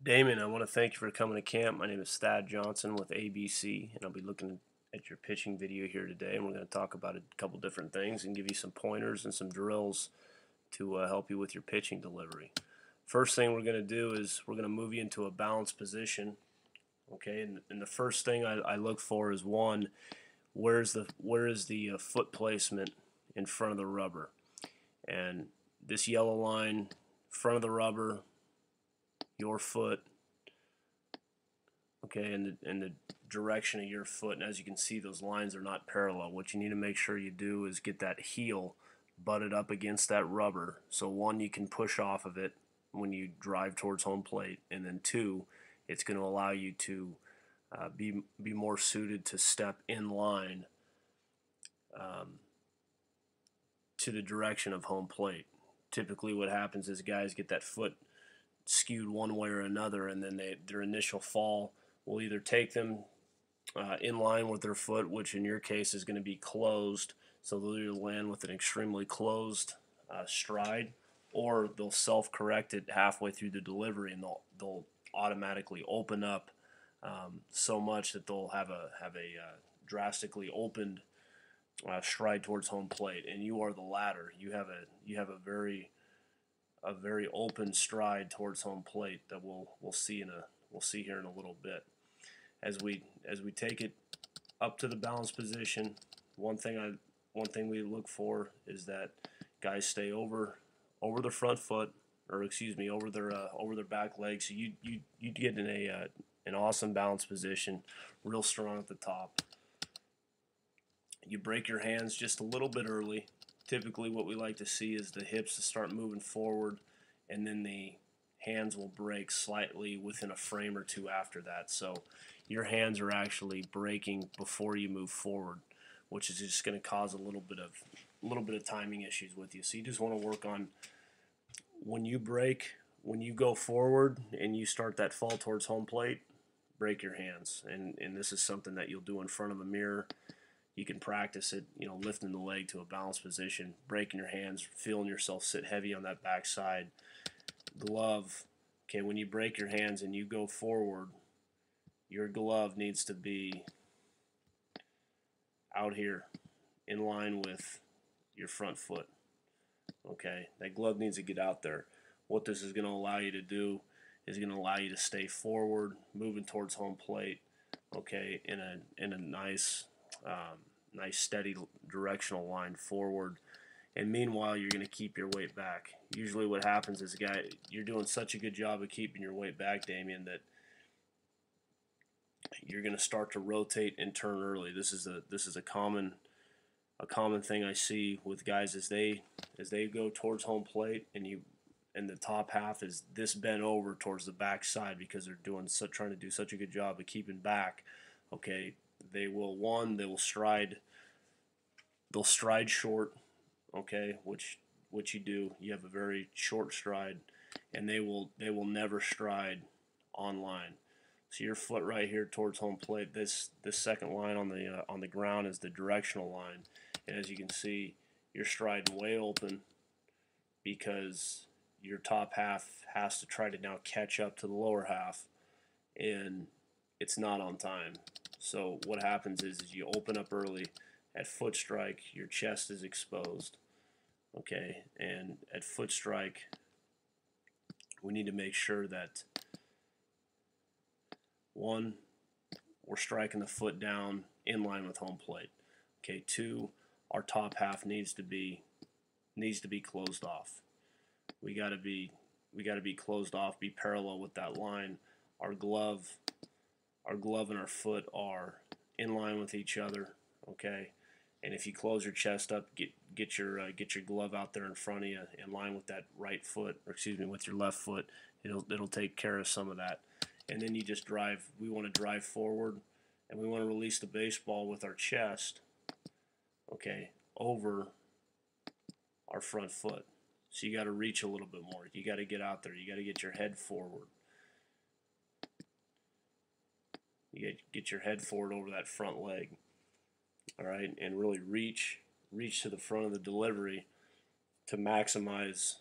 Damon, I want to thank you for coming to camp. My name is Thad Johnson with ABC, and I'll be looking at your pitching video here today, and we're going to talk about a couple different things and give you some pointers and some drills to help you with your pitching delivery. First thing we're going to do is we're going to move you into a balanced position. Okay, and the first thing I look for is one, where is the foot placement in front of the rubber, and this yellow line, front of the rubber, your foot, okay, and the direction of your foot. And as you can see, those lines are not parallel. What you need to make sure you do is get that heel butted up against that rubber, so one, you can push off of it when you drive towards home plate, and then two, it's going to allow you to be more suited to step in line to the direction of home plate. Typically what happens is guys get that foot skewed one way or another, and then their initial fall will either take them in line with their foot, which in your case is going to be closed, so they'll either land with an extremely closed stride, or they'll self-correct it halfway through the delivery, and they'll automatically open up so much that they'll have a drastically opened stride towards home plate. And you are the latter. You have a very open stride towards home plate that we'll see here in a little bit. As we take it up to the balanced position, one thing we look for is that guys stay over the front foot, or excuse me, over their back leg. So you get in an awesome balanced position, real strong at the top. You break your hands just a little bit early. Typically what we like to see is the hips to start moving forward, and then the hands will break slightly within a frame or two after that. So your hands are actually breaking before you move forward, which is just going to cause a little bit of timing issues with you. So you just want to work on, when you go forward and you start that fall towards home plate, break your hands. And this is something that you'll do in front of a mirror. You can practice it, lifting the leg to a balanced position, breaking your hands, feeling yourself sit heavy on that backside. Glove, okay, when you break your hands and you go forward, your glove needs to be out here in line with your front foot. Okay, that glove needs to get out there. What this is going to allow you to do is going to allow you to stay forward, moving towards home plate, okay, in a nice steady directional line forward. And meanwhile, you're going to keep your weight back. Usually what happens is, you're doing such a good job of keeping your weight back, Damien, that you're going to start to rotate and turn early. This is a common thing I see with guys as they go towards home plate, and the top half is this bent over towards the back side because they're trying to do such a good job of keeping back. Okay, they'll stride short, okay, which you do. You have a very short stride, and they will never stride on line. So your foot right here towards home plate, this second line on the ground is the directional line, and as you can see, you're striding way open because your top half has to try to now catch up to the lower half, and it's not on time. So what happens is you open up early. At foot strike, your chest is exposed, okay, and at foot strike, we need to make sure that, one, we're striking the foot down in line with home plate. Okay, two, our top half needs to be closed off. We got to be closed off, be parallel with that line. Our glove and our foot are in line with each other, okay? And if you close your chest up, get your glove out there in front of you, in line with that right foot, or excuse me, with your left foot. It'll take care of some of that. And then you just drive. We want to drive forward, and we want to release the baseball with our chest, okay, over our front foot. So you got to reach a little bit more. You got to get out there. You got to get your head forward. You get your head forward over that front leg. All right, and really reach to the front of the delivery to maximize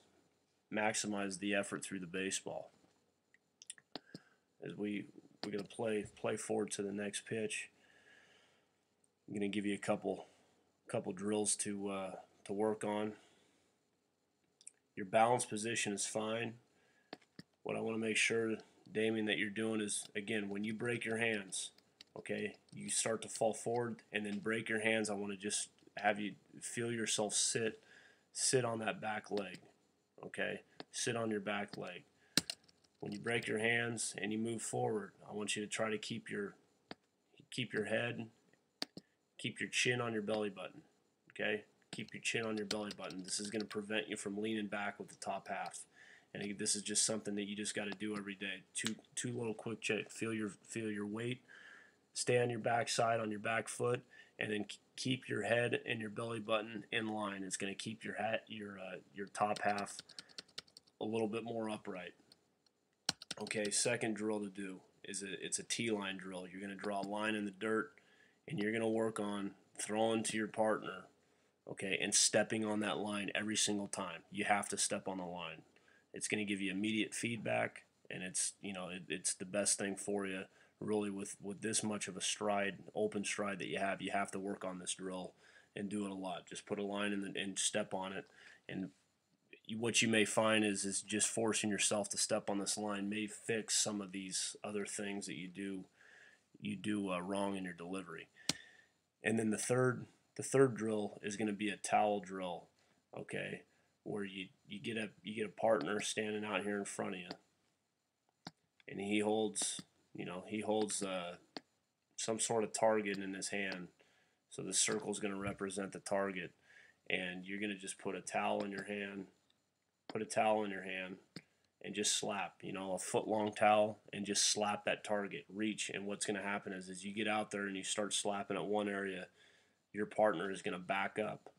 the effort through the baseball. as we're gonna play forward to the next pitch. I'm gonna give you a couple drills to work on. Your balance position is fine. What I want to make sure, Damien, that you're doing is, again, when you break your hands, okay, you start to fall forward and then break your hands. I want to just have you feel yourself sit on that back leg, okay? Sit on your back leg. When you break your hands and you move forward, I want you to try to keep your head, keep your chin on your belly button, okay? Keep your chin on your belly button. This is going to prevent you from leaning back with the top half. And this is just something that you just got to do every day. Two little quick checks. Feel your weight. Stay on your back side, on your back foot, and then keep your head and your belly button in line. It's going to keep your top half a little bit more upright. Okay, second drill to do is it's a T-line drill. You're going to draw a line in the dirt, and you're going to work on throwing to your partner, okay, and stepping on that line every single time. You have to step on the line. It's going to give you immediate feedback, and it's the best thing for you. Really, with this much of a stride, open stride that you have to work on this drill and do it a lot. Just put a line and step on it, and what you may find is just forcing yourself to step on this line may fix some of these other things that you do wrong in your delivery. And then the third drill is going to be a towel drill, okay, where you get a partner standing out here in front of you, and he holds some sort of target in his hand. So the circle is going to represent the target, and you're going to just put a towel in your hand, and just slap, a foot-long towel, and just slap that target. Reach, and what's going to happen is as you get out there and you start slapping at one area, your partner is going to back up.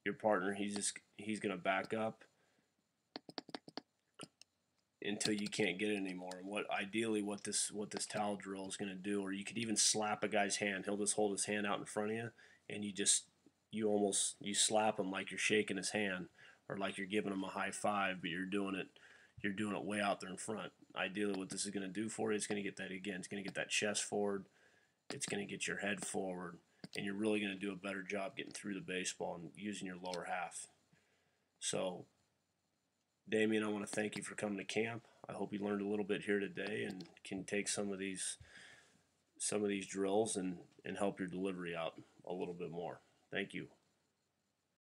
Your partner, he's going to back up until you can't get it anymore. And what this towel drill is going to do, or you could even slap a guy's hand. He'll just hold his hand out in front of you, and you slap him like you're shaking his hand, or like you're giving him a high five, but you're doing it way out there in front. Ideally, what this is going to do for you, it's going to get that again. It's going to get that chest forward. It's going to get your head forward, and you're really going to do a better job getting through the baseball and using your lower half. So, Damien, I want to thank you for coming to camp. I hope you learned a little bit here today and can take some of these drills and help your delivery out a little bit more. Thank you.